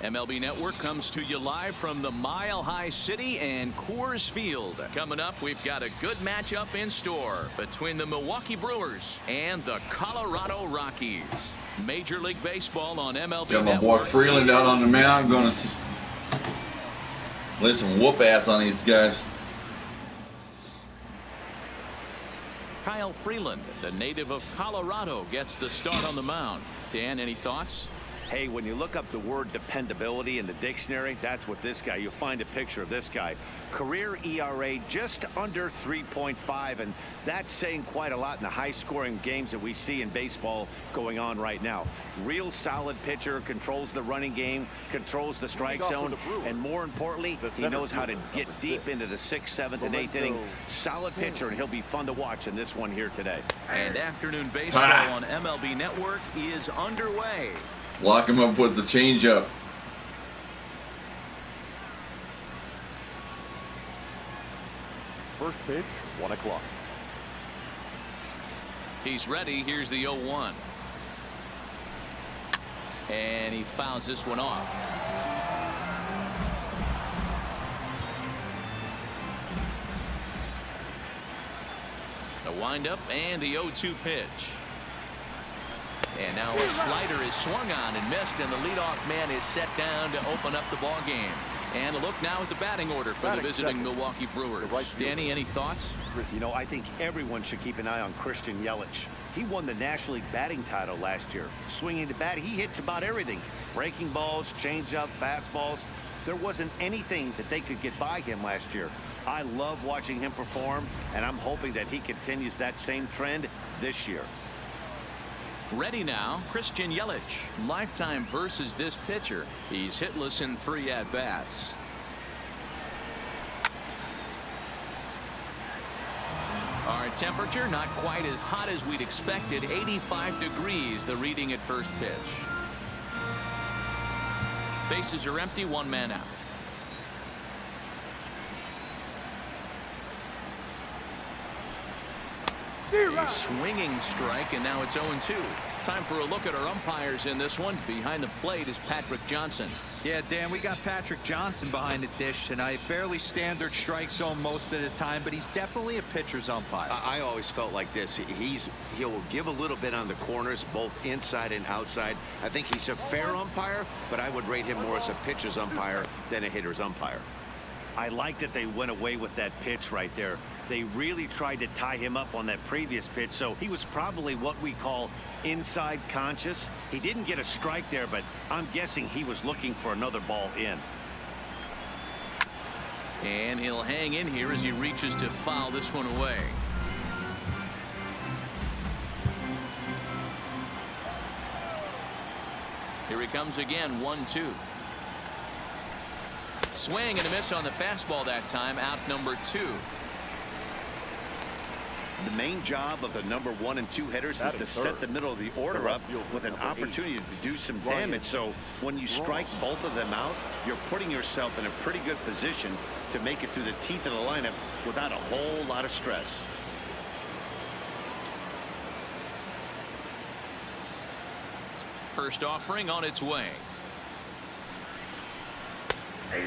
MLB Network comes to you live from the Mile High City and Coors Field. Coming up, we've got a good matchup in store between the Milwaukee Brewers and the Colorado Rockies. Major League Baseball on MLB Got my Network. boy Freeland out on the mound. Going to lay some whoop ass on these guys. Kyle Freeland, the native of Colorado, gets the start on the mound. Dan, any thoughts? Hey, when you look up the word dependability in the dictionary, that's what this guy, you'll find a picture of this guy. Career ERA just under 3.5, and that's saying quite a lot in the high-scoring games that we see in baseball going on right now. Real solid pitcher, controls the running game, controls the strike zone, and more importantly, he knows how to get deep into the 6th, 7th, and 8th inning. Solid pitcher, and he'll be fun to watch in this one here today. And afternoon baseball on MLB Network is underway. Lock him up with the changeup. First pitch, 1 o'clock. He's ready. Here's the 0-1. And he fouls this one off. A windup and the 0-2 pitch. And now a slider is swung on and missed, and the leadoff man is set down to open up the ball game. And a look now at the batting order for the visiting Milwaukee Brewers. Danny, any thoughts? You know, I think everyone should keep an eye on Christian Yelich. He won the National League batting title last year. Swinging the bat, he hits about everything. Breaking balls, changeup, fastballs. There wasn't anything that they could get by him last year. I love watching him perform, and I'm hoping that he continues that same trend this year. Ready now, Christian Yelich. Lifetime versus this pitcher. He's hitless in 3 at-bats. Our temperature not quite as hot as we'd expected. 85 degrees, the reading at first pitch. Bases are empty, 1 man out. A swinging strike, and now it's 0-2. Time for a look at our umpires in this one. Behind the plate is Patrick Johnson. Yeah, Dan, we got Patrick Johnson behind the dish tonight. Fairly standard strike zone most of the time, but he's definitely a pitcher's umpire. I always felt like this. He'll give a little bit on the corners, both inside and outside. I think he's a fair umpire, but I would rate him more as a pitcher's umpire than a hitter's umpire. I like that they went away with that pitch right there. They really tried to tie him up on that previous pitch, so he was probably what we call inside conscious. He didn't get a strike there, but I'm guessing he was looking for another ball in. And he'll hang in here as he reaches to foul this one away. Here he comes again, 1-2. Swing and a miss on the fastball that time, out number 2. The main job of the number 1 and 2 hitters is to set the middle of the order up with an opportunity to do some damage. So when you strike both of them out, you're putting yourself in a pretty good position to make it through the teeth of the lineup without a whole lot of stress. First offering on its way.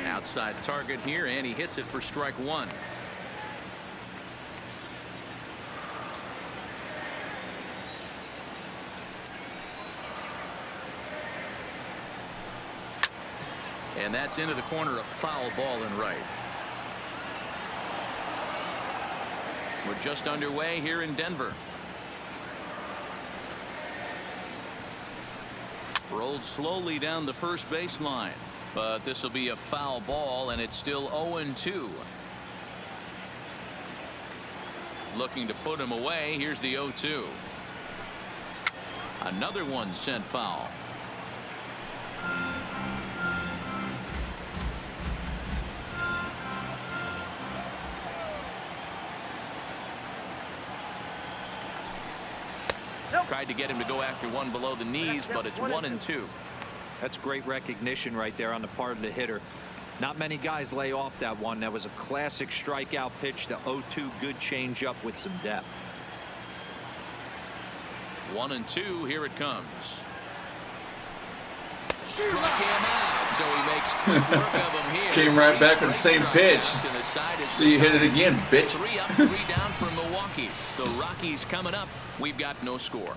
Outside target here, and he hits it for strike 1. And that's into the corner, a foul ball and right. We're just underway here in Denver. Rolled slowly down the first baseline, but this will be a foul ball, and it's still 0-2. Looking to put him away. Here's the 0-2. Another one sent foul. Tried to get him to go after one below the knees, but it's 1-2. That's great recognition right there on the part of the hitter. Not many guys lay off that one. That was a classic strikeout pitch. The 0-2, good changeup with some depth. 1-2. Here it comes. Struck him out. So So he makes quick work of him here. Came right back with the same pitch. So you hit it again, bitch. 3 up, 3 down for Milwaukee. So Rockies coming up. We've got no score.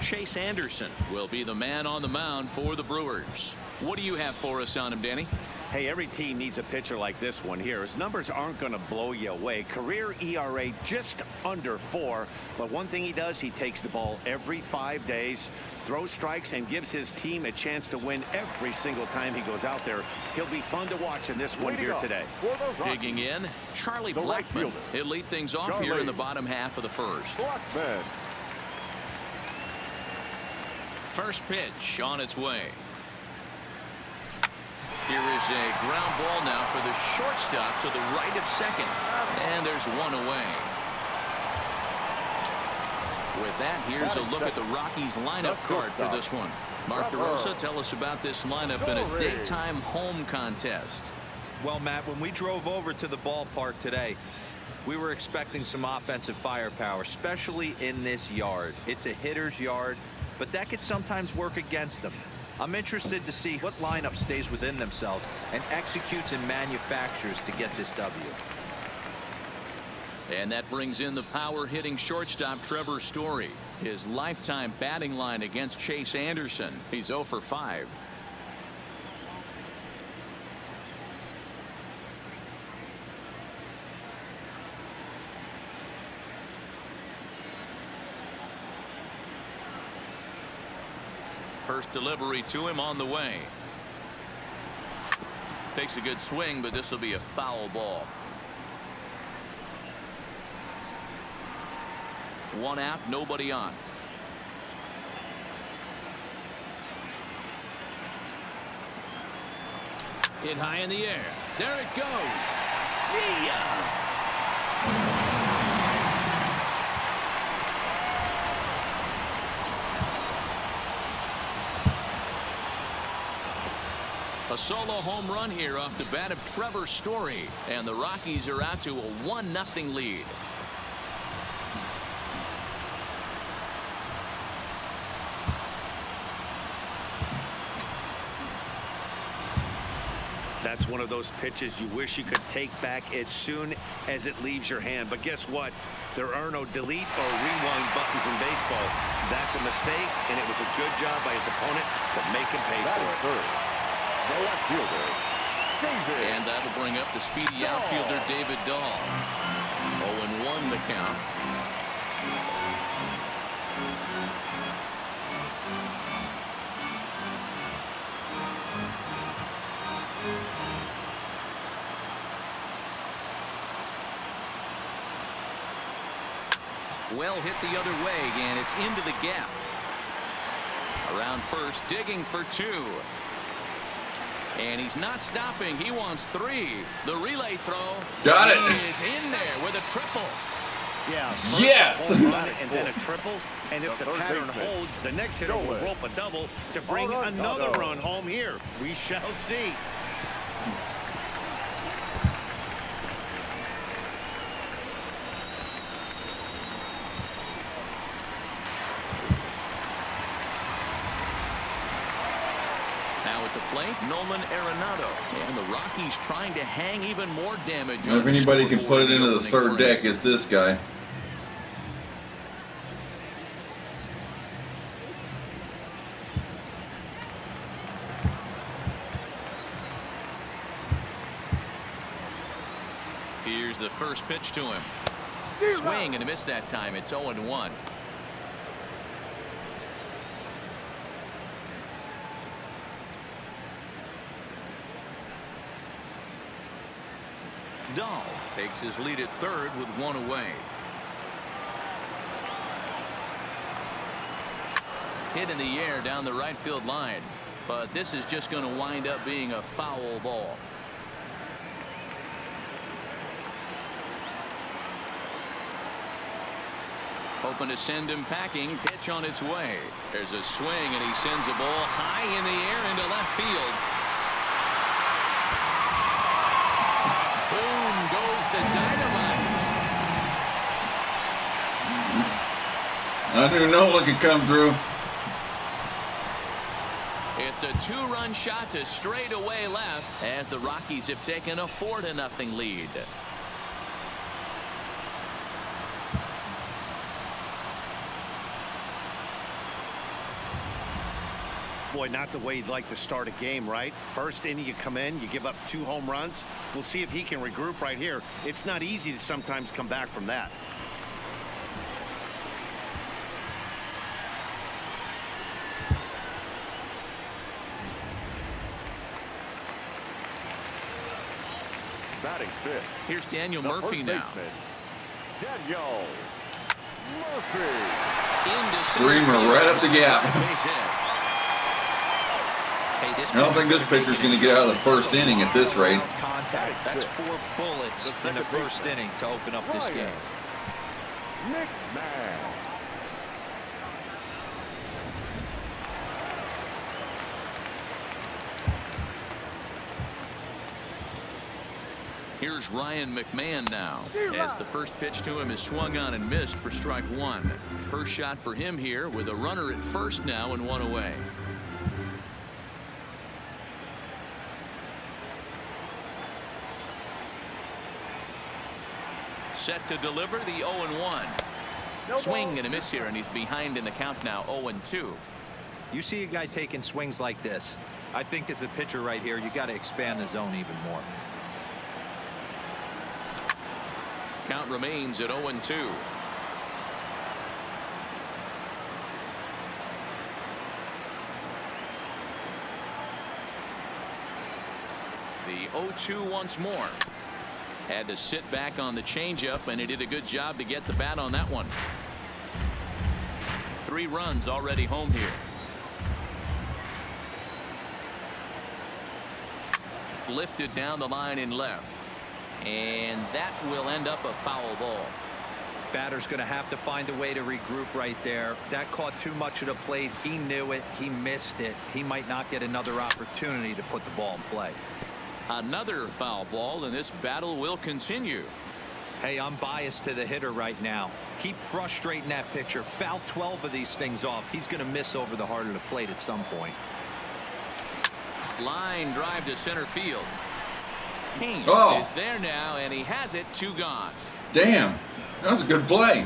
Chase Anderson will be the man on the mound for the Brewers. What do you have for us on him, Danny? Hey, every team needs a pitcher like this one here. His numbers aren't going to blow you away. Career ERA just under 4. But one thing he does, he takes the ball every 5 days, throws strikes, and gives his team a chance to win every single time he goes out there. He'll be fun to watch in this one here today. Digging in, Charlie Blackmon. He'll lead things off here in the bottom half of the first. First pitch on its way. Here is a ground ball now for the shortstop to the right of second. And there's one away. With that, here's a look at the Rockies lineup card for this one. Mark DeRosa, tell us about this lineup in a daytime home contest. Well, Matt, when we drove over to the ballpark today, we were expecting some offensive firepower, especially in this yard. It's a hitter's yard, but that could sometimes work against them. I'm interested to see what lineup stays within themselves and executes and manufactures to get this W. And that brings in the power hitting shortstop Trevor Story. His lifetime batting line against Chase Anderson. He's 0 for 5. First delivery to him on the way. Takes a good swing, but this will be a foul ball. 1 out, nobody on. Hit high in the air. There it goes. See ya. A solo home run here off the bat of Trevor Story, and the Rockies are out to a 1-0 lead. That's one of those pitches you wish you could take back as soon as it leaves your hand. But guess what? There are no delete or rewind buttons in baseball. That's a mistake, and it was a good job by his opponent to make him pay for it. The left fielder, David. And that'll bring up the speedy outfielder David Dahl. 0-1 the count. Well hit the other way, and it's into the gap. Around first, digging for 2. And he's not stopping. He wants 3. The relay throw. Got it. He is in there with a triple. Yeah. Yes. Home run and then a triple. And if the pattern holds, the next hitter will rope a double to bring another run home here. We shall see. Plate, Nolan Arenado, and the Rockies trying to hang even more damage. If anybody can put it into the third deck, it's this guy. Here's the first pitch to him. Swing and a miss that time. It's 0-1. Dahl takes his lead at third with 1 away. Hit in the air down the right field line, but this is just going to wind up being a foul ball. Hoping to send him packing. Pitch on its way. There's a swing, and he sends a ball high in the air into left field. Boom goes the dynamite. I knew Nola could come through. It's a 2-run shot to straightaway left as the Rockies have taken a 4-0 lead. Boy, not the way you'd like to start a game, right? First inning, you come in, you give up 2 home runs. We'll see if he can regroup right here. It's not easy to sometimes come back from that. Batting fifth. Here's Daniel The Murphy first now. baseman, Daniel Murphy. Into Screamer right up the gap. Base hit. Hey, this I don't think this pitcher's going to get out of the first inning at this rate. Contact. That's 4 bullets in the first inning to open up this game. Nick Mann. Here's Ryan McMahon now as the first pitch to him is swung on and missed for strike 1. First shot for him here with a runner at first now and 1 away. Set to deliver the 0-1. Swing and a miss here, and he's behind in the count now 0-2. You see a guy taking swings like this. I think as a pitcher right here, you got to expand the zone even more. Count remains at 0-2. The 0-2 once more. Had to sit back on the changeup, and he did a good job to get the bat on that one. 3 runs already home here. Lifted down the line in left. And that will end up a foul ball. Batter's going to have to find a way to regroup right there. That caught too much of the plate. He knew it. He missed it. He might not get another opportunity to put the ball in play. Another foul ball, and this battle will continue. Hey, I'm biased to the hitter right now. Keep frustrating that pitcher. Foul 12 of these things off. He's going to miss over the heart of the plate at some point. Line drive to center field. Haynes is there now, and he has it. 2 gone. Damn, that was a good play.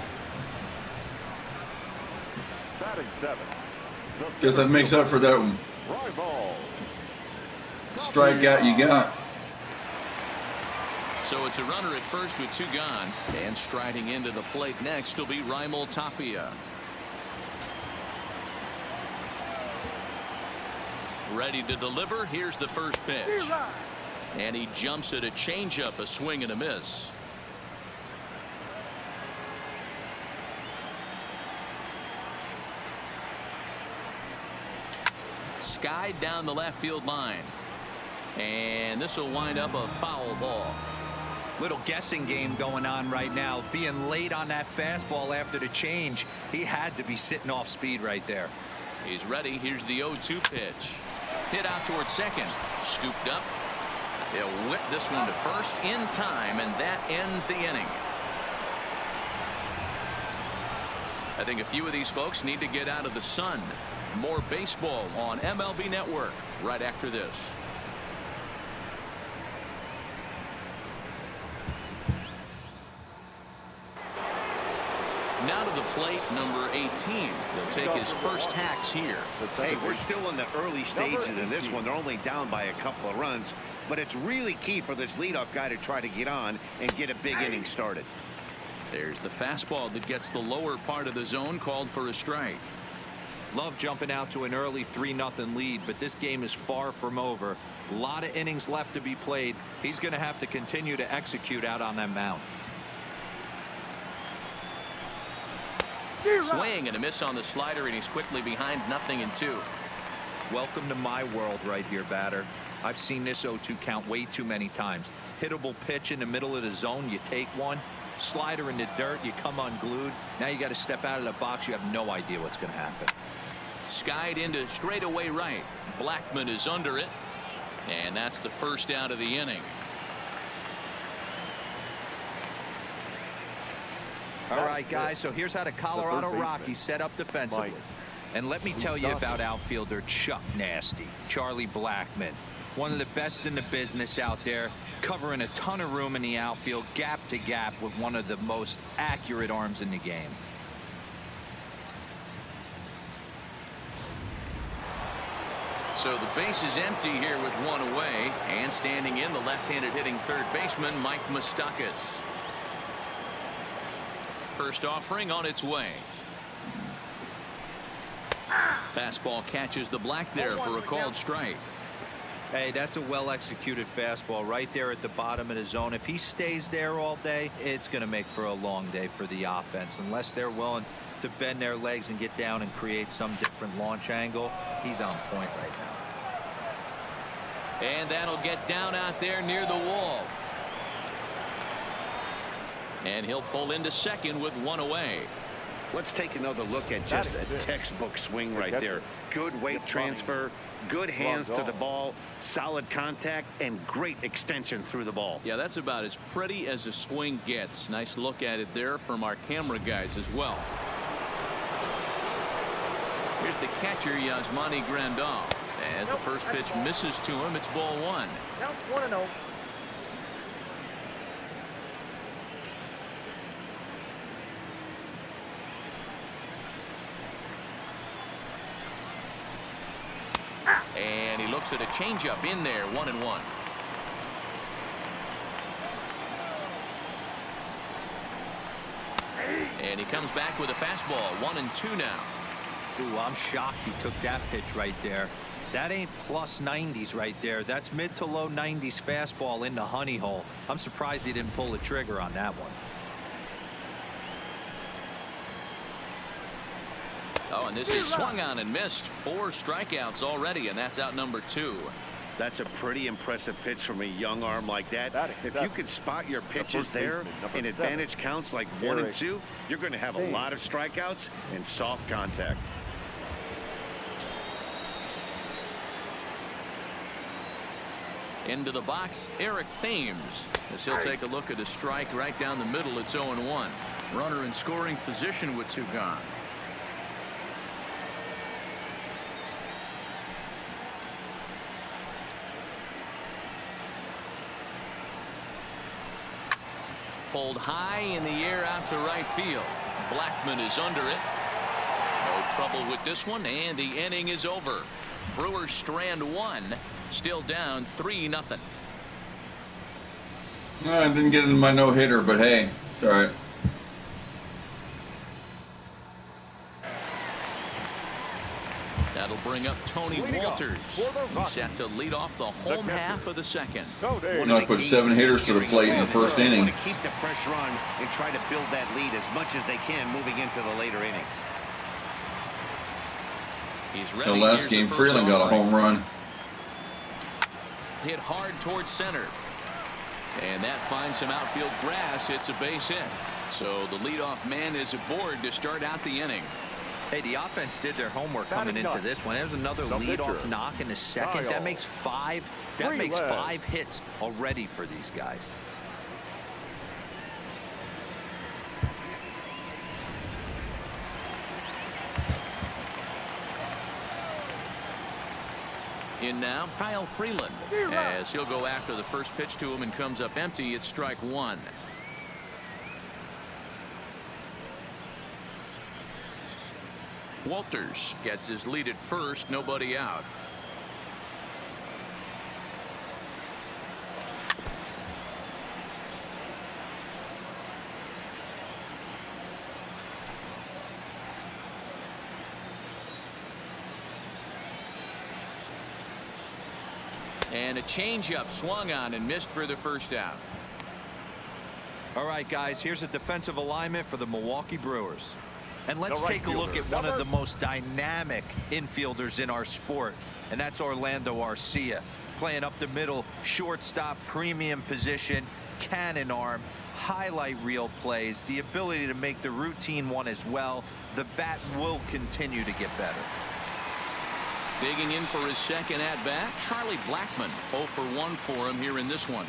Batting 7. Guess that makes up for that Rival. strikeout you got. So it's a runner at first with 2 gone, and striding into the plate next will be Raimel Tapia. Ready to deliver. Here's the first pitch. And he jumps at a changeup, a swing and a miss. Skied down the left field line. And this will wind up a foul ball. Little guessing game going on right now. Being late on that fastball after the change. He had to be sitting off speed right there. He's ready. Here's the 0-2 pitch. Hit out towards second. Scooped up. They'll whip this one to first in time, and that ends the inning. I think a few of these folks need to get out of the sun. More baseball on MLB Network right after this. Now to the plate, number 18. He'll take his first hacks here. Hey, we're still in the early stages in this one. They're only down by a couple of runs, but it's really key for this leadoff guy to try to get on and get a big inning started. There's the fastball that gets the lower part of the zone, called for a strike. Love jumping out to an early 3-0 lead, but this game is far from over. A lot of innings left to be played. He's going to have to continue to execute out on that mound. Swing and a miss on the slider, and he's quickly behind 0-2. Welcome to my world right here, batter. I've seen this 0-2 count way too many times. Hittable pitch in the middle of the zone, you take one. Slider in the dirt, you come unglued. Now you got to step out of the box. You have no idea what's going to happen. Skied into straightaway right. Blackman is under it, and that's the first out of the inning. All right, guys, so here's how the Colorado baseman, Rockies set up defensively. Mike. And let me tell you about outfielder Chuck Nasty, Charlie Blackmon. One of the best in the business out there, covering a ton of room in the outfield, gap to gap, with one of the most accurate arms in the game. So the base is empty here with one away, and standing in the left-handed hitting third baseman Mike Moustakas. First offering on its way. Fastball catches the black there for a called strike. Hey, that's a well-executed fastball right there at the bottom of the zone. If he stays there all day, it's going to make for a long day for the offense. Unless they're willing to bend their legs and get down and create some different launch angle, he's on point right now. And that'll get down out there near the wall. And he'll pull into second with one away. Let's take another look at just a textbook swing right there. Good weight transfer, good hands to the ball, solid contact, and great extension through the ball. Yeah, that's about as pretty as a swing gets. Nice look at it there from our camera guys as well. Here's the catcher, Yasmani Grandal. As the first pitch misses to him, it's ball one. Count 1-0. And he looks at a changeup in there, 1-1. And he comes back with a fastball, 1-2 now. Ooh, I'm shocked he took that pitch right there. That ain't plus 90s right there. That's mid to low 90s fastball in the honey hole. I'm surprised he didn't pull the trigger on that one. Oh, and this is swung on and missed. 4 strikeouts already, and that's out number 2. That's a pretty impressive pitch from a young arm like that. If you could spot your pitches there in advantage counts like 1 and 2, you're going to have a lot of strikeouts and soft contact. Into the box, Eric Thames, as he'll take a look at a strike right down the middle. It's 0-1. Runner in scoring position with 2 gone. Pulled high in the air out to right field. Blackmon is under it. No trouble with this one, and the inning is over. Brewers strand 1, still down 3-0. I didn't get into my no-hitter, but hey, it's all right. That'll bring up Tony Walters. He's set to lead off the home half of the second. I put 7 hitters to the plate in the first inning. Want to keep the pressure on and try to build that lead as much as they can moving into the later innings. He's ready. The last game, Freeland got a home run. Hit hard towards center. And that finds some outfield grass. It's a base hit. So the leadoff man is aboard to start out the inning. Hey, the offense did their homework coming into this one. There's another leadoff knock in the second. That makes 5. That makes 5 hits already for these guys. In now, Kyle Freeland, as he'll go after the first pitch to him and comes up empty. It's strike 1. Walters gets his lead at first, nobody out. And a changeup swung on and missed for the first out. All right, guys, here's a defensive alignment for the Milwaukee Brewers. And let's take a look at one of the most dynamic infielders in our sport, and that's Orlando Arcia. Playing up the middle, shortstop, premium position, cannon arm, highlight reel plays, the ability to make the routine one as well. The bat will continue to get better. Digging in for his second at-bat, Charlie Blackmon. 0 for 1 for him here in this one.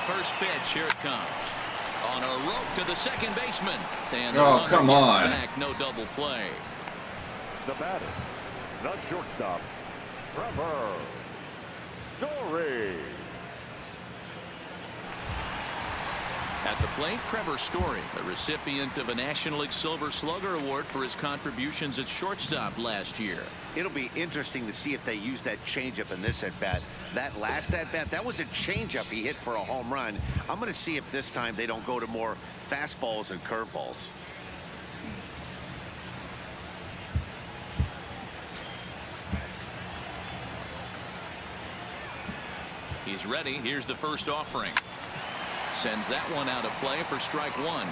First pitch, here it comes. On a rope to the second baseman. And the Oh, runner come gets on. back, no double play. The batter, the shortstop, Trevor Story. At the plate, Trevor Story, the recipient of a National League Silver Slugger Award for his contributions at shortstop last year. It'll be interesting to see if they use that changeup in this at-bat. That last at-bat, that was a changeup he hit for a home run. I'm going to see if this time they don't go to more fastballs and curveballs. He's ready. Here's the first offering. Sends that one out of play for strike one.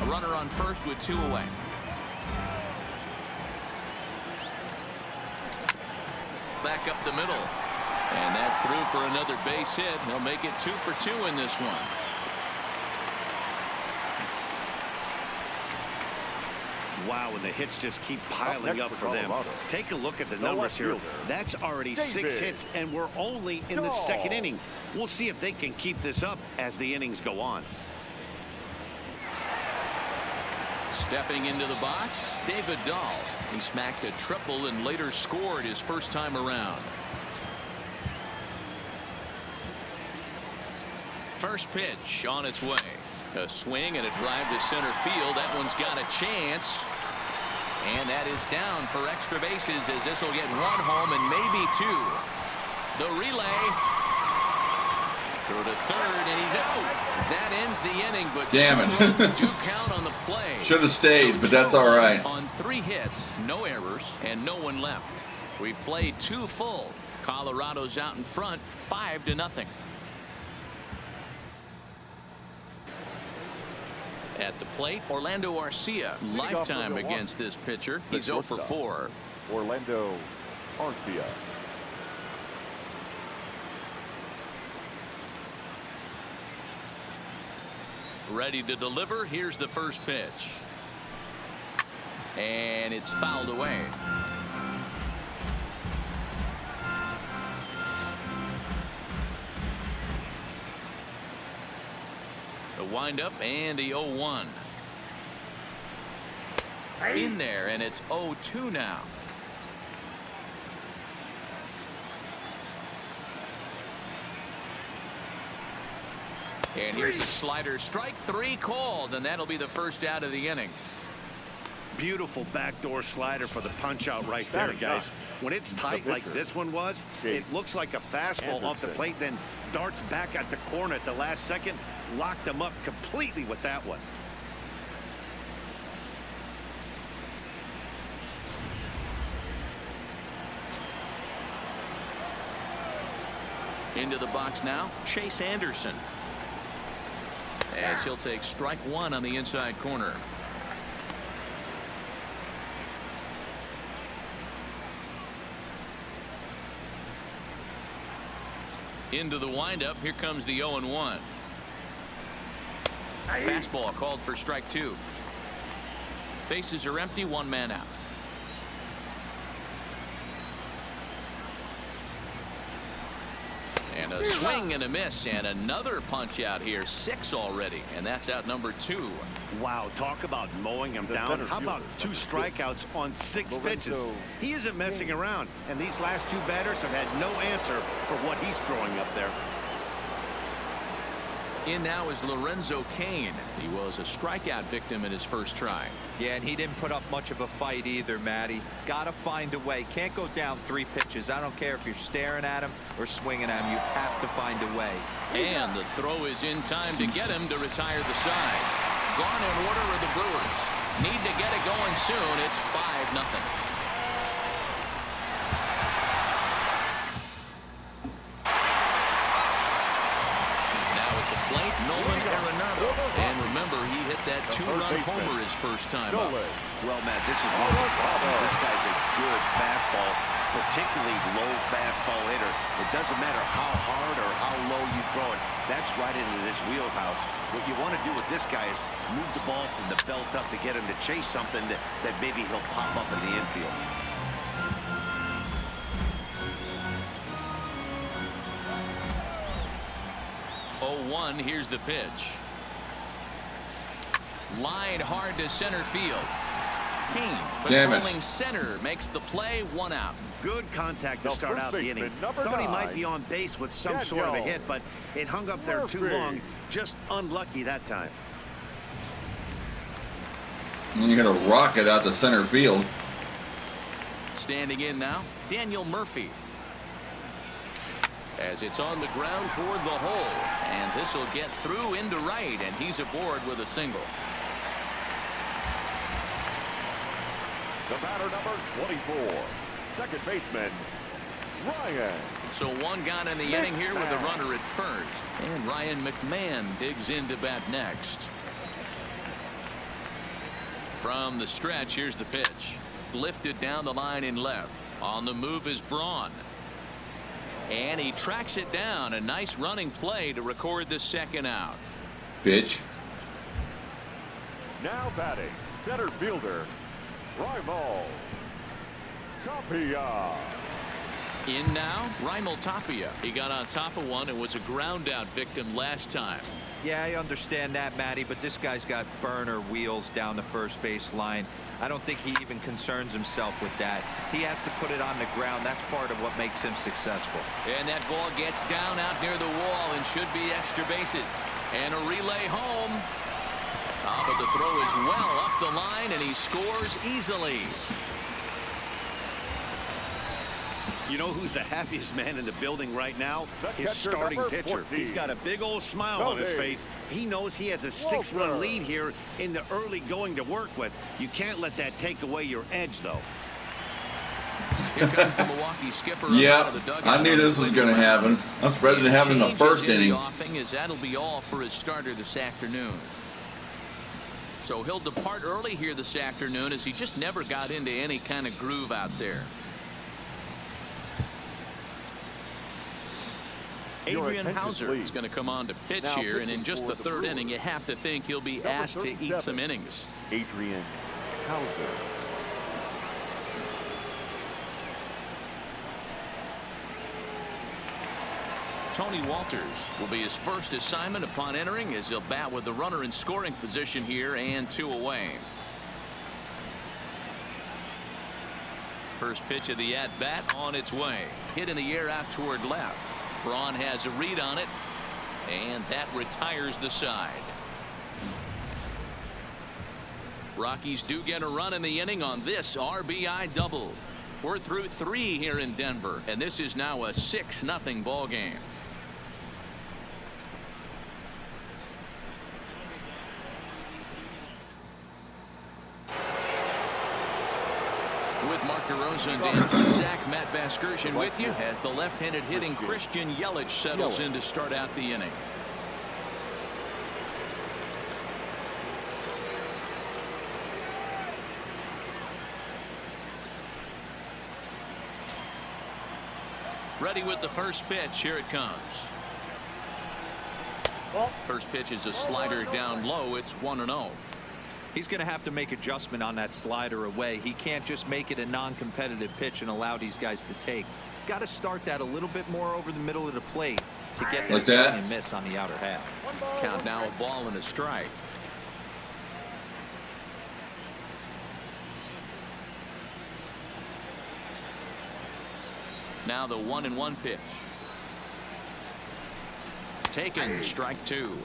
A runner on first with 2 away. Back up the middle. And that's through for another base hit. He'll make it 2 for 2 in this one. Wow, and the hits just keep piling up for them. Colorado. Take a look at the The numbers left here. fielder, That's already 6 David hits, and we're only in the Shaw. second inning. We'll see if they can keep this up as the innings go on. Stepping into the box, David Dahl. He smacked a triple and later scored his first time around. First pitch on its way. A swing and a drive to center field. That one's got a chance. And that is down for extra bases as this will get 1 home and maybe 2. The relay. Through to third, and he's out. That ends the inning, but Damn it. 2 runs do count on the play. Should have stayed, So but that's 2 all right. On 3 hits, no errors, and no one left. We played 2 full. Colorado's out in front, 5-0. At the plate, Orlando Arcia, lifetime against this pitcher. He's 0 for 4. Orlando Arcia. Ready to deliver. Here's the first pitch. And it's fouled away. The windup and the 0-1. In there, and it's 0-2 now. And here's a slider. Strike 3 called, and that'll be the first out of the inning. Beautiful backdoor slider for the punch out right there, guys. When it's tight like this one was, it looks like a fastball off the plate, then darts back at the corner at the last second. Locked them up completely with that one. Into the box now, Chase Anderson. As he'll take strike 1 on the inside corner. Into the windup. Here comes the 0-1. Fastball called for strike 2. Bases are empty, 1 man out. And a swing and a miss, and another punch out here. 6 already, and that's out number 2. Wow, talk about mowing him down. How about 2 strikeouts on 6 pitches? He isn't messing around, and these last 2 batters have had no answer for what he's throwing up there. In now is Lorenzo Cain. He was a strikeout victim in his first try. Yeah, and he didn't put up much of a fight either, Matty. Gotta find a way. Can't go down 3 pitches. I don't care if you're staring at him or swinging at him. You have to find a way. And the throw is in time to get him to retire the side. Gone in order are the Brewers. Need to get it going soon. It's 5-0. Plate, Nolan Arenado. And remember, he hit that 2-run homer his first time up. Well, Matt, this is one of the problems. This guy's a good fastball, particularly low fastball hitter. It doesn't matter how hard or how low you throw it. That's right into this wheelhouse. What you want to do with this guy is move the ball from the belt up to get him to chase something that maybe he'll pop up in the infield. 0-1. Here's the pitch. Line hard to center field. Kane patrolling center makes the play. 1 out. Good contact to start out the inning. Thought he might be on base with some sort of a hit, but it hung up there too long. Just unlucky that time. And you're going to rock it out to center field. Standing in now, Daniel Murphy. As it's on the ground toward the hole. And this will get through into right, and he's aboard with a single. The batter, number 24, second baseman, Ryan. So 1 gone in the inning here with a runner at first. And Ryan McMahon digs into bat next. From the stretch, here's the pitch. Lifted down the line in left. On the move is Braun. And he tracks it down. A nice running play to record the 2nd out. Pitch. Now batting, center fielder, Raimel Tapia. In now, Raimel Tapia. He got on top of one and was a ground out victim last time. Yeah, I understand that, Matty, but this guy's got burner wheels down the first base line. I don't think he even concerns himself with that. He has to put it on the ground. That's part of what makes him successful. And that ball gets down out near the wall and should be extra bases. And a relay home. But the throw is well up the line, and he scores easily. You know who's the happiest man in the building right now? His starting pitcher. He's got a big old smile on his face. He knows he has a 6-run lead here in the early going to work with. You can't let that take away your edge, though. Here comes the Milwaukee skipper. Yeah, I knew this was going to happen. I was ready to have it in the first inning. As that'll be all for his starter this afternoon. So he'll depart early here this afternoon, as he just never got into any kind of groove out there. Adrian Hauser is going to come on to pitch here, and in just the 3rd inning, you have to think he'll be asked to eat some innings. Adrian Hauser. Tony Walters will be his first assignment upon entering, as he'll bat with the runner in scoring position here and 2 away. First pitch of the at-bat on its way. Hit in the air out toward left. Braun has a read on it, and that retires the side. Rockies do get a run in the inning on this RBI double. We're through 3 here in Denver, and this is now a 6-0 ball game. With Mark DeRosa and Dan Zach, Matt Vasgersian with you as the left-handed hitting Christian Yelich settles in to start out the inning. Ready with the first pitch. Here it comes. First pitch is a slider down low. It's 1-0. He's going to have to make adjustment on that slider away. He can't just make it a non-competitive pitch and allow these guys to take. He's got to start that a little bit more over the middle of the plate to get that swing and miss on the outer half. Count now, a ball and a strike. Now the 1-1 pitch. Taken, strike 2.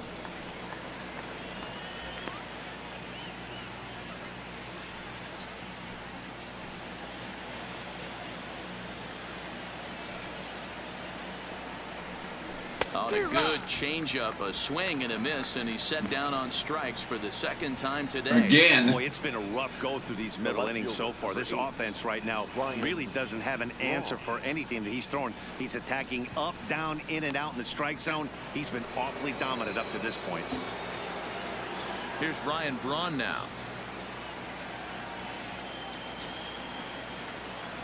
On a good changeup, a swing and a miss, and he's set down on strikes for the 2nd time today. Again. Boy, it's been a rough go through these middle innings so far. This offense right now really doesn't have an answer for anything that he's throwing. He's attacking up, down, in and out in the strike zone. He's been awfully dominant up to this point. Here's Ryan Braun now.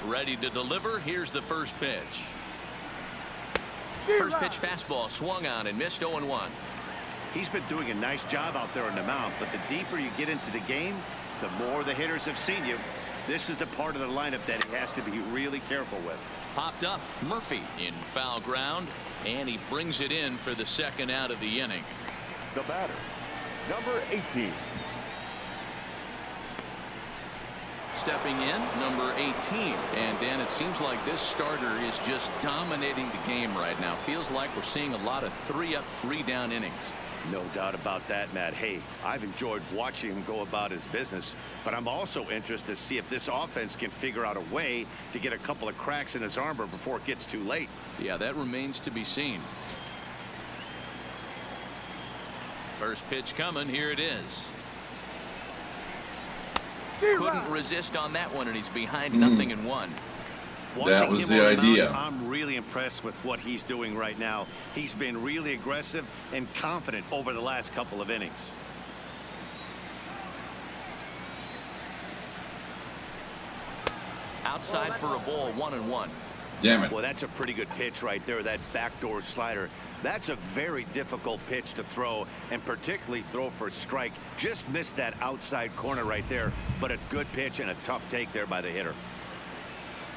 Ready to deliver. Here's the first pitch. First pitch fastball swung on and missed. 0-1. He's been doing a nice job out there in the mound, but the deeper you get into the game, the more the hitters have seen you. This is the part of the lineup that he has to be really careful with. Popped up. Murphy in foul ground, and he brings it in for the second out of the inning. The batter, number 18. Stepping in, number 18. And Dan, it seems like this starter is just dominating the game right now. Feels like we're seeing a lot of 3-up, 3-down innings. No doubt about that, Matt. Hey, I've enjoyed watching him go about his business, but I'm also interested to see if this offense can figure out a way to get a couple of cracks in his armor before it gets too late. Yeah, that remains to be seen. First pitch coming. Here it is. Couldn't resist on that one, and he's behind 0-1. That was the idea. I'm really impressed with what he's doing right now. He's been really aggressive and confident over the last couple of innings. Outside for a ball, 1-1. Damn it. Well, that's a pretty good pitch right there, that backdoor slider. That's a very difficult pitch to throw, and particularly throw for a strike. Just missed that outside corner right there, but a good pitch and a tough take there by the hitter.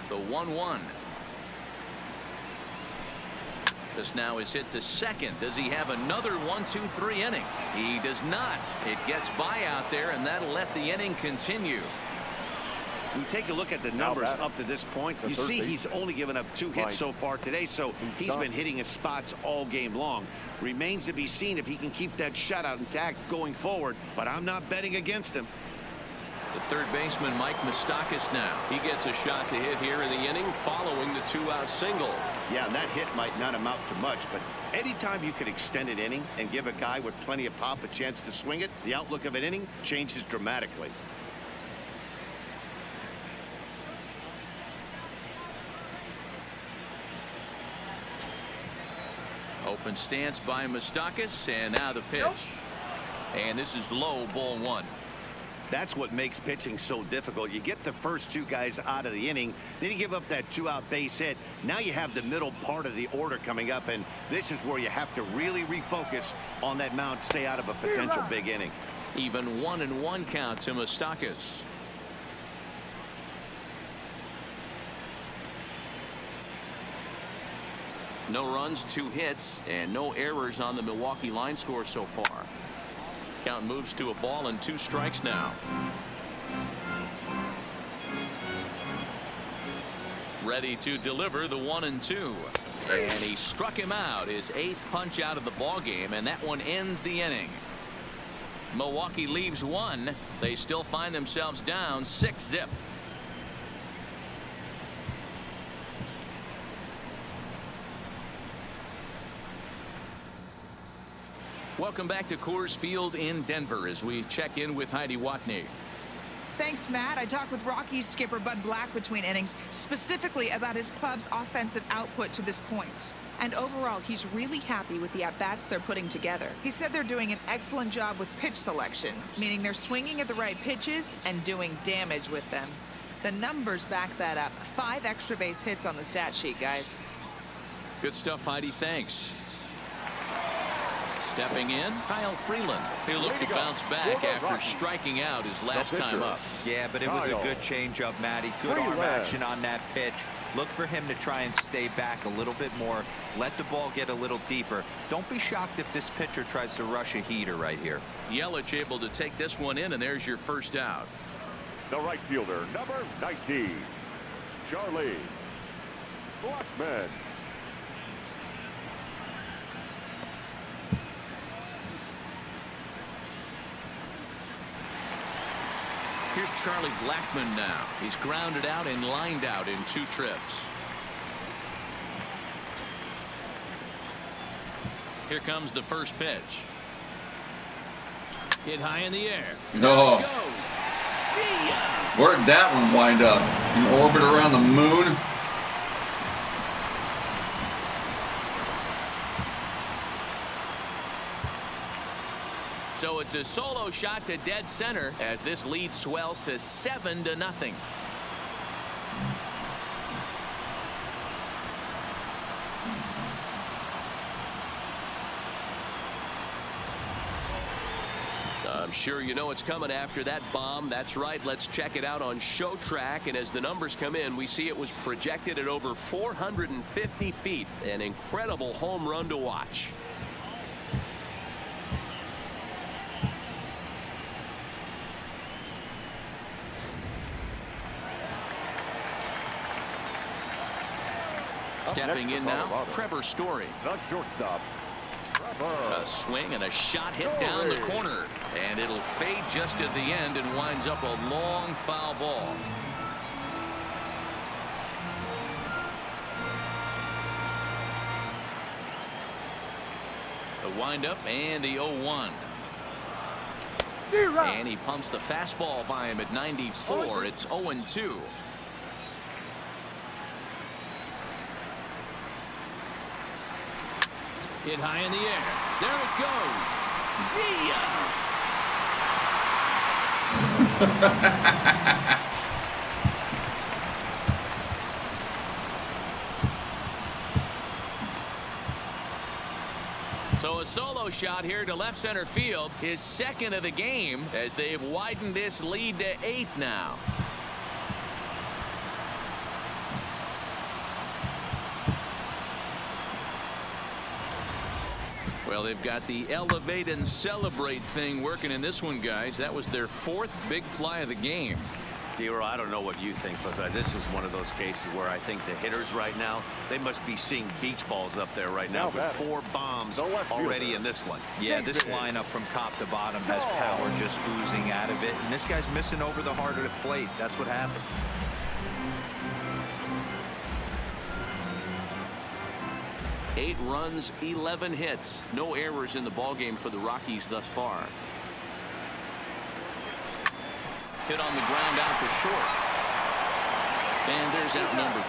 The 1-1. This now is hit to second. Does he have another 1-2-3 inning? He does not. It gets by out there, and that'll let the inning continue. We take a look at the numbers up to this point. You see he's only given up 2 hits so far today, so he's been hitting his spots all game long. Remains to be seen if he can keep that shutout intact going forward, but I'm not betting against him. The third baseman, Mike Moustakas, now. He gets a shot to hit here in the inning following the 2-out single. Yeah, and that hit might not amount to much, but anytime you can extend an inning and give a guy with plenty of pop a chance to swing it, the outlook of an inning changes dramatically. Open stance by Moustakas, and now the pitch. And this is low, ball 1. That's what makes pitching so difficult. You get the first 2 guys out of the inning, then you give up that 2-out base hit. Now you have the middle part of the order coming up, and this is where you have to really refocus on that mound, stay out of a potential big inning. Even 1-1 count to Moustakas. No runs, 2 hits, and no errors on the Milwaukee line score so far. Count moves to a ball and 2 strikes now. Ready to deliver the 1-2. And he struck him out, his 8th punch out of the ball game, and that one ends the inning. Milwaukee leaves 1. They still find themselves down 6-0. Welcome back to Coors Field in Denver as we check in with Heidi Watney. Thanks, Matt. I talked with Rockies skipper Bud Black between innings, specifically about his club's offensive output to this point. And overall, he's really happy with the at-bats they're putting together. He said they're doing an excellent job with pitch selection, meaning they're swinging at the right pitches and doing damage with them. The numbers back that up. 5 extra base hits on the stat sheet, guys. Good stuff, Heidi. Thanks. Stepping in, Kyle Freeland. He'll look to bounce back after striking out his last time up. Yeah, but it was a good changeup, Matty. Good arm action on that pitch. Look for him to try and stay back a little bit more. Let the ball get a little deeper. Don't be shocked if this pitcher tries to rush a heater right here. Yelich able to take this one in, and there's your first out. The right fielder, number 19, Charlie Blackmon. Here's Charlie Blackmon now. He's grounded out and lined out in 2 trips. Here comes the first pitch. Hit high in the air. No. There it goes. See ya. Where'd that one wind up? In orbit around the moon? So it's a solo shot to dead center as this lead swells to 7-0. The I'm sure you know it's coming after that bomb. That's right. Let's check it out on Show Track. And as the numbers come in, we see it was projected at over 450 feet. An incredible home run to watch. Stepping in now, Trevor Story. The shortstop. A swing and a shot hit down the corner, and it'll fade just at the end and winds up a long foul ball. The windup and the 0-1. And he pumps the fastball by him at 94. It's 0-2. Hit high in the air. There it goes. See ya. So a solo shot here to left center field, his second of the game, as they've widened this lead to 8 now. Well, they've got the elevate and celebrate thing working in this one, guys. That was their 4th big fly of the game. Dero, I don't know what you think, but this is one of those cases where I think the hitters right now, they must be seeing beach balls up there right now with 4 bombs already in this one. Yeah, this lineup from top to bottom has power just oozing out of it, and this guy's missing over the heart of the plate. That's what happens. Eight runs, 11 hits. No errors in the ballgame for the Rockies thus far. Hit on the ground out to short. And there's out number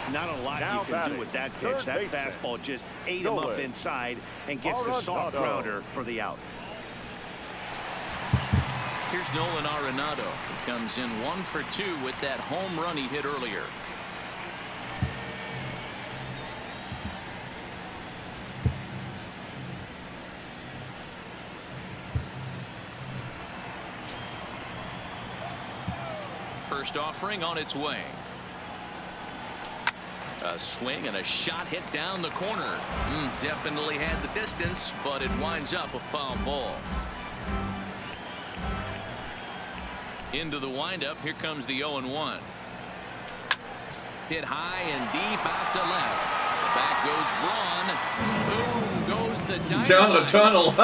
2. Not a lot you can do with that pitch. That fastball just ate him up inside and gets the soft grounder for the out. Here's Nolan Arenado. He comes in 1 for 2 with that home run he hit earlier. First offering on its way. A swing and a shot hit down the corner. Definitely had the distance, but it winds up a foul ball. Into the windup. Here comes the 0-1. Hit high and deep out to left. Back goes Braun. Boom goes the dynamite. Down the tunnel.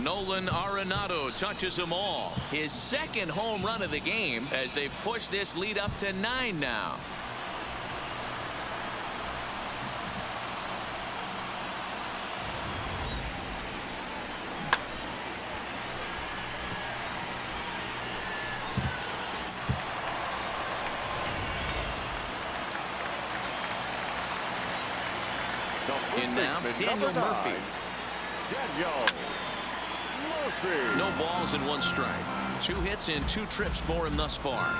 Nolan Arenado touches them all. His 2nd home run of the game as they've pushed this lead up to 9 now. In now, Daniel Murphy. No balls and 1 strike. 2 hits and 2 trips for him thus far.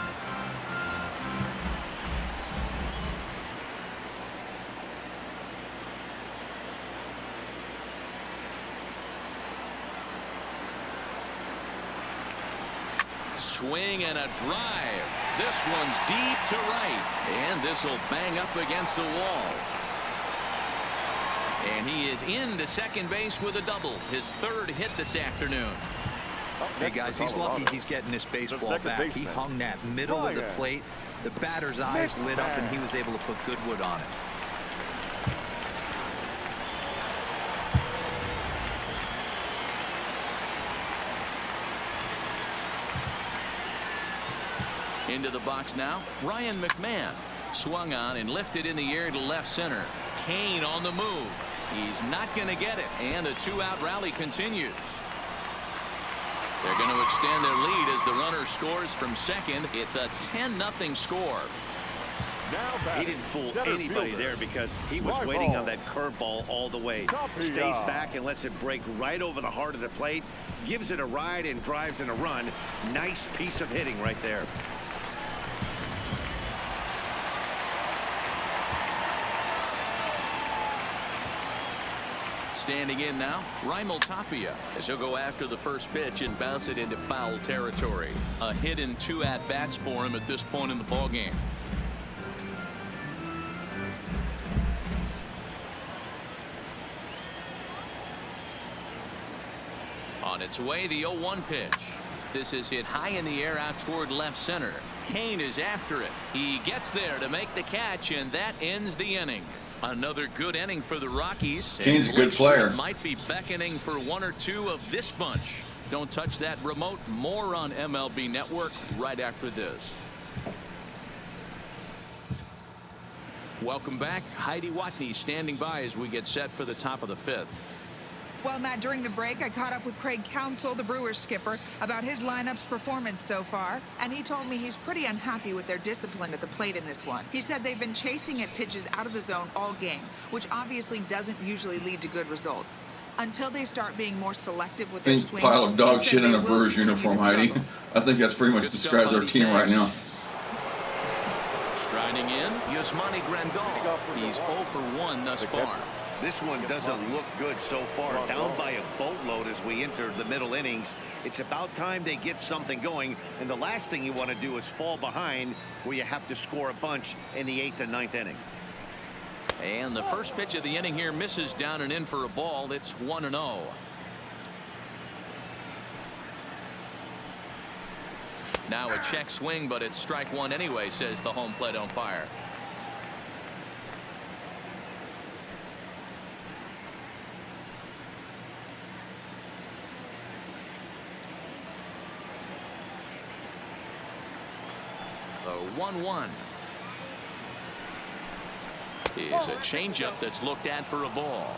Swing and a drive. This one's deep to right. And this will bang up against the wall. And he is into second base with a double. His 3rd hit this afternoon. Hey, guys, he's lucky he's getting this baseball back. He hung that middle of the plate. The batter's eyes lit up, and he was able to put good wood on it. Into the box now, Ryan McMahon. Swung on and lifted in the air to left center. Kane on the move. He's not going to get it, and the 2-out rally continues. They're going to extend their lead as the runner scores from second. It's a 10-0 score. He didn't fool anybody there because he was waiting on that curveball all the way. Stays back and lets it break right over the heart of the plate. Gives it a ride and drives in a run. Nice piece of hitting right there. Standing in now, Tapia, as he'll go after the first pitch and bounce it into foul territory. A hit and 2 at-bats for him at this point in the ballgame. On its way, the 0-1 pitch. This is hit high in the air out toward left center. Kane is after it. He gets there to make the catch, and that ends the inning. Another good inning for the Rockies. Kane's a good player. Might be beckoning for 1 or 2 of this bunch. Don't touch that remote. More on MLB Network right after this. Welcome back. Heidi Watney standing by as we get set for the top of the 5th. Well, Matt, during the break, I caught up with Craig Counsell, the Brewers skipper, about his lineup's performance so far, and he told me he's pretty unhappy with their discipline at the plate in this one. He said they've been chasing at pitches out of the zone all game, which obviously doesn't usually lead to good results. Until they start being more selective with their swings. Pile of dog shit in a Brewers uniform, Heidi. I think that's pretty much describes our team right now. Striding in, Yasmani Grandal. He's 0 for 1 thus far. This one doesn't look good so far. Down by a boatload as we enter the middle innings. It's about time they get something going, and the last thing you want to do is fall behind where you have to score a bunch in the 8th and 9th inning. And the first pitch of the inning here misses down and in for a ball. It's 1-0. Now a check swing, but it's strike 1 anyway, says the home plate umpire. The 1-1 is a changeup that's looked at for a ball.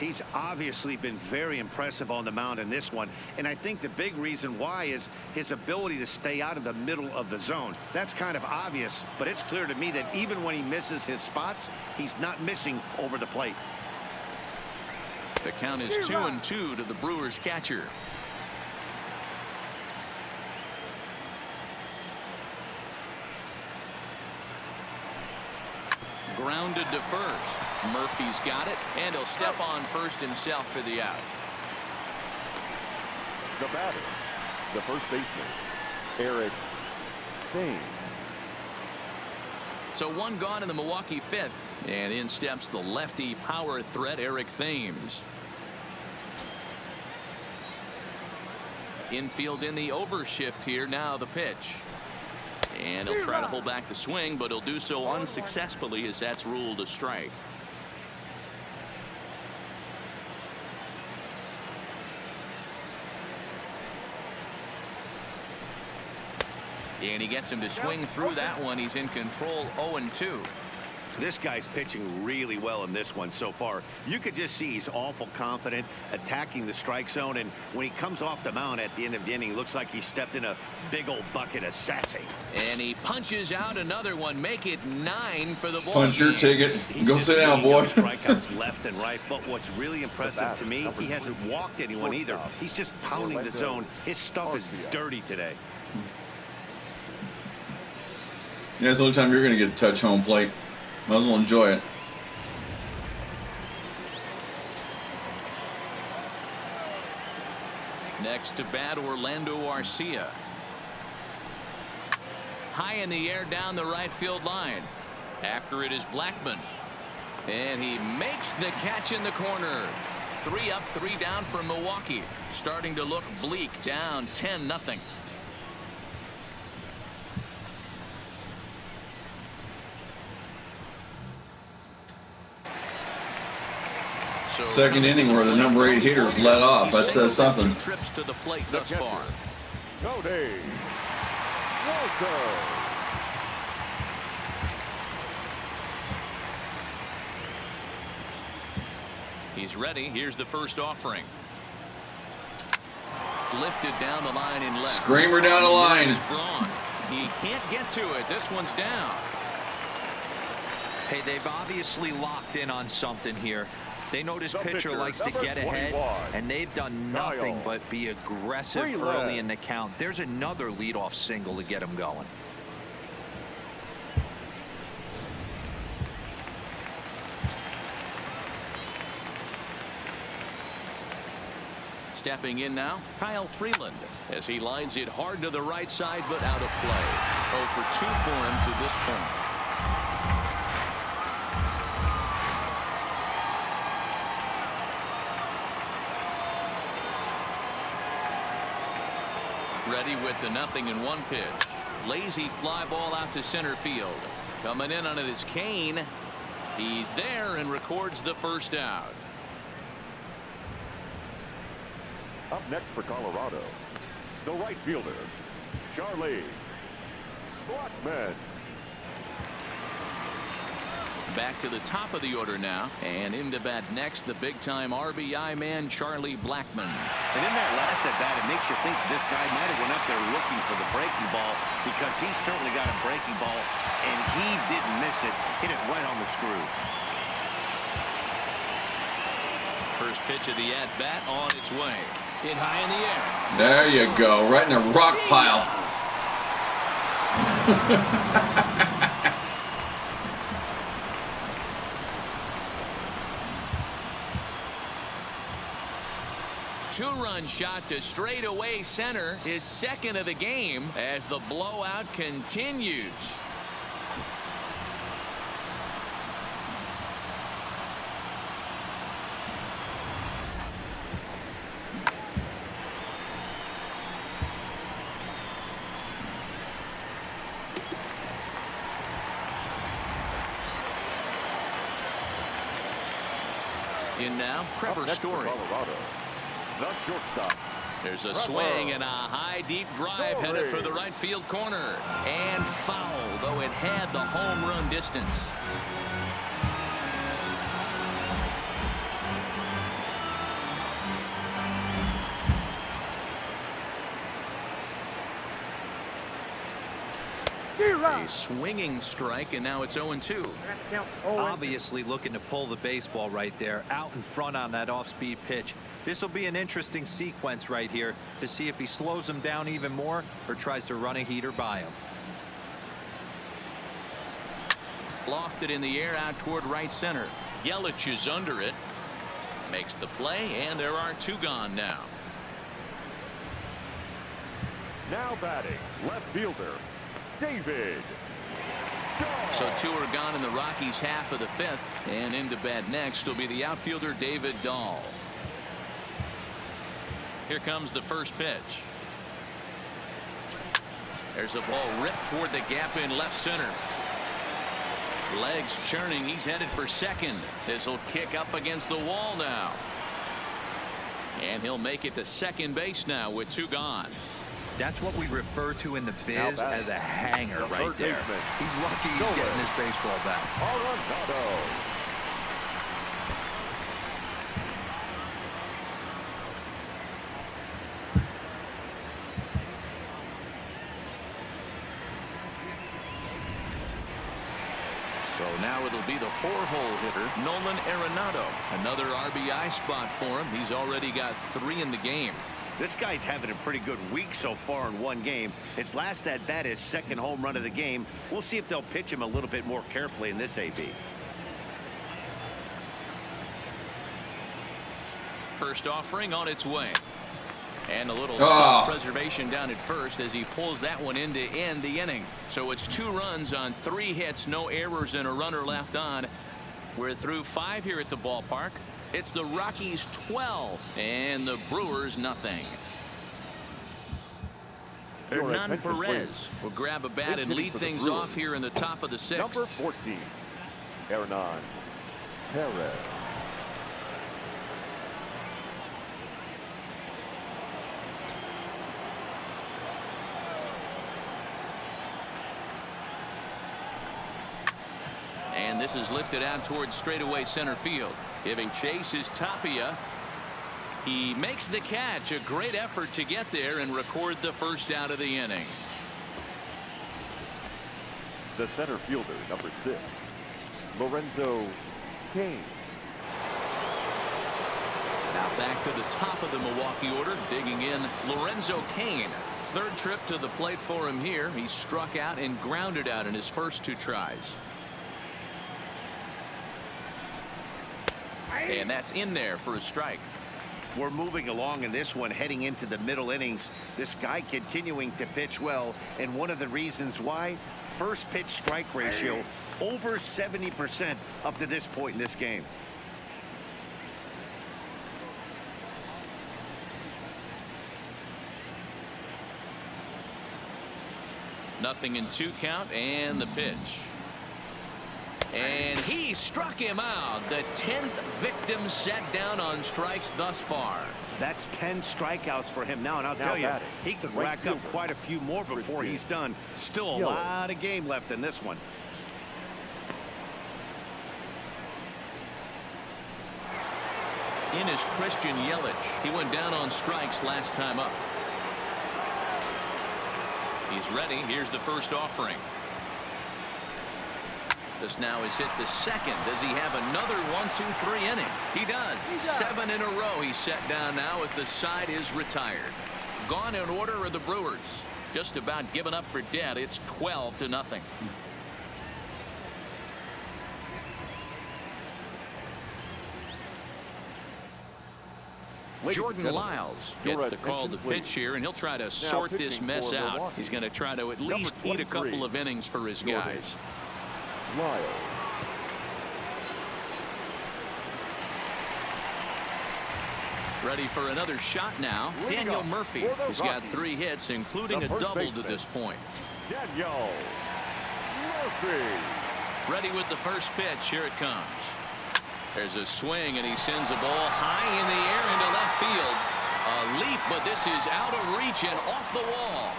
He's obviously been very impressive on the mound in this one, and I think the big reason why is his ability to stay out of the middle of the zone. That's kind of obvious, but it's clear to me that even when he misses his spots, he's not missing over the plate. The count is 2-2 to the Brewers catcher. Grounded to first. Murphy's got it, and he'll step on first himself for the out. The batter, the first baseman, Eric Thames. So 1 gone in the Milwaukee 5th, and in steps the lefty power threat Eric Thames. Infield in the overshift here. Now the pitch. And he'll try to hold back the swing, but he'll do so unsuccessfully as that's ruled a strike. And he gets him to swing through that one. He's in control. 0-2. This guy's pitching really well in this one so far. You could just see he's awful confident attacking the strike zone, and when he comes off the mound at the end of the inning, looks like he stepped in a big old bucket of sassy. And he punches out another one. Make it 9 for the ball. Punch your ticket. Go sit down, boy. Strikeouts left and right, but what's really impressive to me, he hasn't walked anyone either. He's just pounding the zone. His stuff is dirty today. Yeah, it's the only time you're going to get to touch home plate. Might as well enjoy it. Next to bat, Orlando Arcia. High in the air down the right field line. After it is Blackman. And he makes the catch in the corner. 3 up, 3 down for Milwaukee. Starting to look bleak, down 10-0. Second inning where the number 8 hitters let off. That says something. Trips to the plate thus far. Cody Walker. He's ready. Here's the first offering. Lifted down the line in left. Screamer down the line. He can't get to it. This one's down. Hey, they've obviously locked in on something here. They know this pitcher likes to get ahead, and they've done nothing but be aggressive early in the count. There's another leadoff single to get him going. Stepping in now, Kyle Freeland, as he lines it hard to the right side, but out of play. 0 for 2 for him to this point. Ready with the 0-1 pitch. Lazy fly ball out to center field. Coming in on it is Kane. He's there and records the first out. Up next for Colorado, the right fielder, Charlie Blackmon. Back to the top of the order now, and into bat next, the big-time RBI man, Charlie Blackmon. And in that last at bat, it makes you think this guy might have went up there looking for the breaking ball, because he certainly got a breaking ball, and he didn't miss it. Hit it right on the screws. First pitch of the at-bat on its way. Hit high in the air. There you go, right in a rock pile. Two-run shot to straightaway center, his second of the game, as the blowout continues. In now, Trevor Story. Colorado, the shortstop. There's a swing and a high deep drive headed for the right field corner, and foul, though it had the home run distance. A swinging strike, and now it's 0-2. Obviously looking to pull the baseball right there, out in front on that off-speed pitch. This will be an interesting sequence right here to see if he slows him down even more or tries to run a heater by him. Lofted in the air out toward right center. Yelich is under it. Makes the play, and there are two gone now. Now batting, left fielder, David. So two are gone in the Rockies' half of the fifth, and into bat next will be the outfielder David Dahl. Here comes the first pitch. There's a ball ripped toward the gap in left center. Legs churning. He's headed for second. This will kick up against the wall now. And he'll make it to second base now with two gone. That's what we refer to in the biz as a hanger right there. He's lucky he's getting his baseball back. Arenado. So now it'll be the four-hole hitter, Nolan Arenado. Another RBI spot for him. He's already got 3 in the game. This guy's having a pretty good week so far in one game. His last at bat, his second home run of the game. We'll see if they'll pitch him a little bit more carefully in this AB. First offering on its way. And a little preservation down at first as he pulls that one in to end the inning. So it's 2 runs on 3 hits, no errors, and a runner left on. We're through 5 here at the ballpark. It's the Rockies 12 and the Brewers nothing. Hernan Perez will grab a bat and lead things off here in the top of the 6th. Number 14, Hernan Perez. And this is lifted out towards straightaway center field. Giving chase is Tapia. He makes the catch. A great effort to get there and record the first out of the inning. The center fielder, number 6, Lorenzo Cain. Now back to the top of the Milwaukee order, digging in Lorenzo Cain. 3rd trip to the plate for him here. He struck out and grounded out in his first 2 tries. And that's in there for a strike. We're moving along in this one, heading into the middle innings. This guy continuing to pitch well, and one of the reasons why, first pitch strike ratio over 70% up to this point in this game. Nothing in 2 count, and the pitch. And he struck him out. The 10th victim set down on strikes thus far. That's 10 strikeouts for him now, and I'll tell you, he could rack up quite a few more before he's done. Still a lot of game left in this one. In is Christian Yelich. He went down on strikes last time up. He's ready. Here's the first offering. This now is hit to second. Does he have another 1-2-3 inning? He does. 7 in a row he's set down now as the side is retired. Gone in order are the Brewers. Just about given up for dead. It's 12-0. Jordan Lyles gets the call to pitch here, and he'll try to sort this mess out. He's going to try to at least eat a couple of innings for his guys. Lyles. Ready for another shot now. Daniel Murphy has got 3 hits, including a double to this point. Daniel Murphy. Ready with the first pitch. Here it comes. There's a swing, and he sends a ball high in the air into left field. A leap, but this is out of reach and off the wall.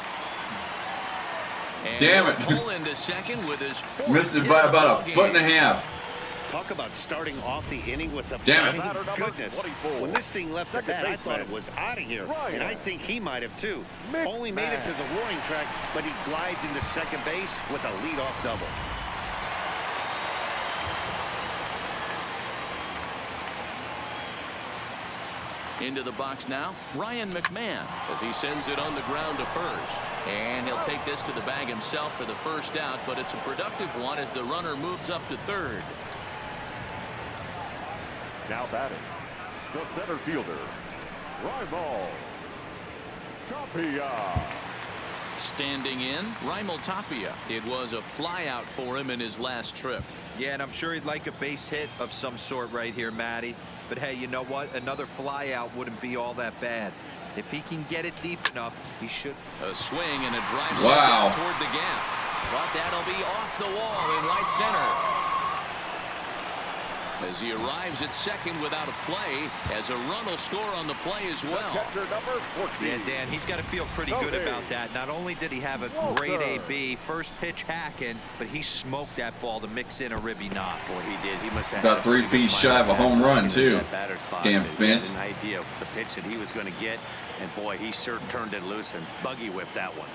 And damn it. Pull into second with his 4th Missed it by about a foot and a half. Talk about starting off the inning with the damn it. Goodness. When this thing left the bat, I thought it was out of here. And I think he might have too. Only made it to the warning track, but he glides into second base with a leadoff double. Into the box now, Ryan McMahon, as he sends it on the ground to first. And he'll take this to the bag himself for the first out, but it's a productive one as the runner moves up to third. Now batting, the center fielder, Raimel Tapia. Standing in, Raimel Tapia. It was a flyout for him in his last trip. Yeah, and I'm sure he'd like a base hit of some sort right here, Matty. But hey, you know what? Another flyout wouldn't be all that bad. If he can get it deep enough, he should. A swing and a drive toward the gap. But that'll be off the wall in right center. As he arrives at second without a play, as a run will score on the play as well. Yeah, Dan, he's got to feel pretty good about that. Not only did he have a great AB, first pitch hacking, but he smoked that ball to mix in a ribby knock. Boy, he did. He must have about 3 feet shy of a home run too. Damn Vince. He had an idea of the pitch that he was going to get, and boy, he sure turned it loose and buggy whipped that one.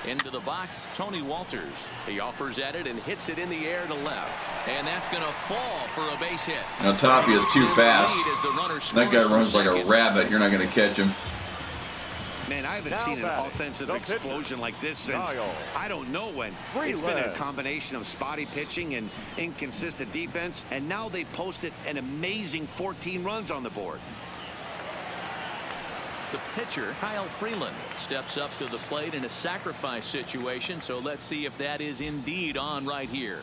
Into the box, Tony Walters. He offers at it and hits it in the air to left. And that's going to fall for a base hit. Now Tapia's too fast. That guy runs like a rabbit. You're not going to catch him. Man, I haven't seen an offensive explosion like this since I don't know when. It's been a combination of spotty pitching and inconsistent defense, and now they posted an amazing 14 runs on the board. The pitcher, Kyle Freeland, steps up to the plate in a sacrifice situation, so let's see if that is indeed on right here.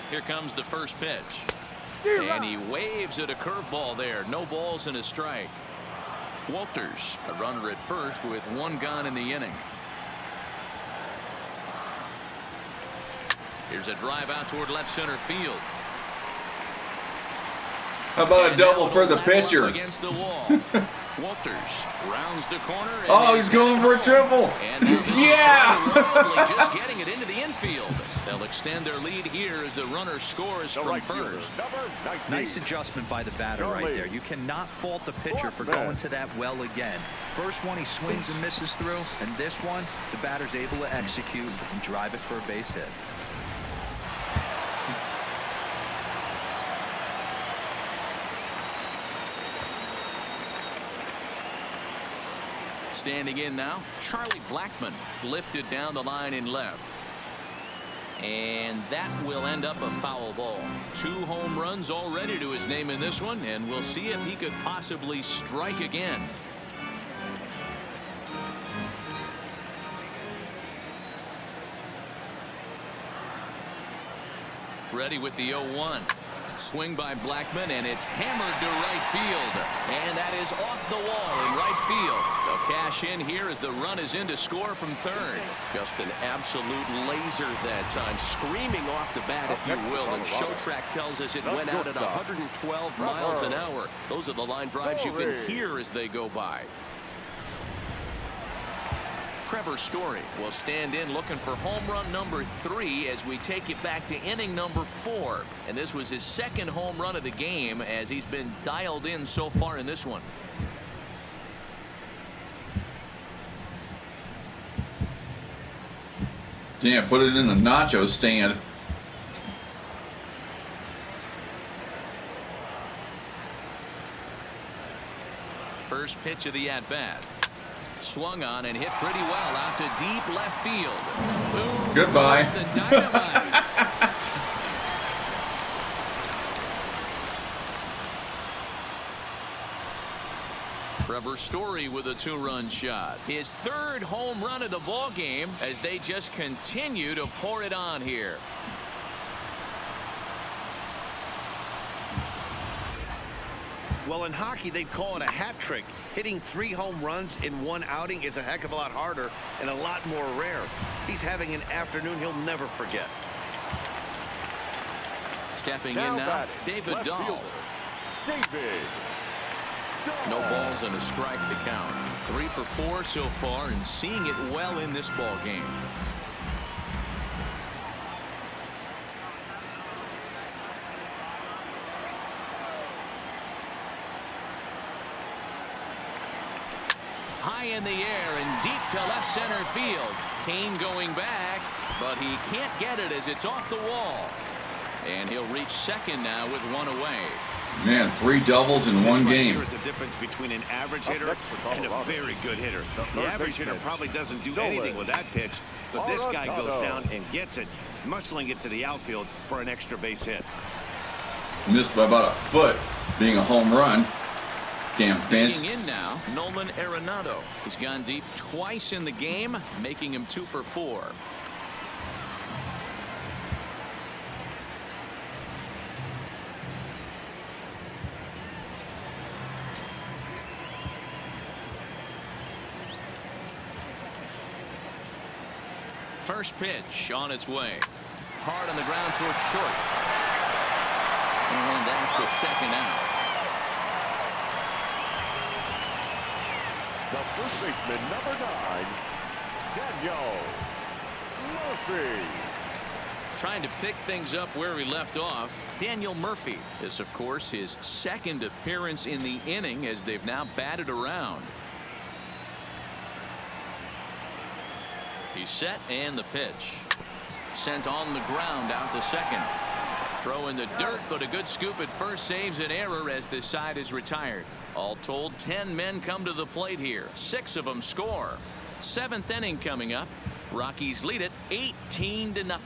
Here comes the first pitch. And he waves at a curveball there. No balls and a strike. Walters, a runner at first with 1 gone in the inning. Here's a drive out toward left center field. How about a double for the pitcher? Against the wall. Walters rounds the corner. Oh, he's going for a triple. Yeah! Just getting it into the infield. They'll extend their lead here as the runner scores from first. Nice adjustment by the batter right there. You cannot fault the pitcher for going to that well again. First one he swings and misses through, and this one the batter's able to execute and drive it for a base hit. Standing in now, Charlie Blackmon lifted down the line in left. And that will end up a foul ball. 2 home runs already to his name in this one, and we'll see if he could possibly strike again. Ready with the 0-1. Swing by Blackmon, and it's hammered to right field. And that is off the wall in right field. They'll cash in here as the run is in to score from third. Just an absolute laser that time, screaming off the bat, if you will. And Show Track tells us it went out at 112 miles an hour. Those are the line drives you can hear as they go by. Trevor Story will stand in looking for home run number 3 as we take it back to inning number 4. And this was his second home run of the game as he's been dialed in so far in this one. Damn, put it in the nacho stand. First pitch of the at-bat. Swung on and hit pretty well out to deep left field. Boom. Goodbye. The dynamite. Trevor Story with a 2-run shot. His 3rd home run of the ball game as they just continue to pour it on here. Well, in hockey, they'd call it a hat trick. Hitting 3 home runs in 1 outing is a heck of a lot harder and a lot more rare. He's having an afternoon he'll never forget. Stepping in now, David Dahl. No balls and a strike to count. 3 for 4 so far and seeing it well in this ball game. High in the air and deep to left center field. Kane going back, but he can't get it as it's off the wall. And he'll reach second now with 1 away. Man, 3 doubles in 1 game. There's a difference between an average hitter and a very good hitter. The average hitter probably doesn't do anything with that pitch, but this guy goes down and gets it, muscling it to the outfield for an extra base hit. Missed by about a foot, being a home run. Damn fence. In now, Nolan Arenado. He's gone deep twice in the game, making him 2 for 4. First pitch on its way. Hard on the ground towards short. And that's the second out. The first baseman, number 9, Daniel Murphy. Trying to pick things up where he left off. Daniel Murphy. This, of course, his 2nd appearance in the inning as they've now batted around. He's set and the pitch. Sent on the ground out to second. Throw in the dirt, but a good scoop at first saves an error as this side is retired. All told, 10 men come to the plate here. 6 of them score. 7th inning coming up. Rockies lead it 18-0.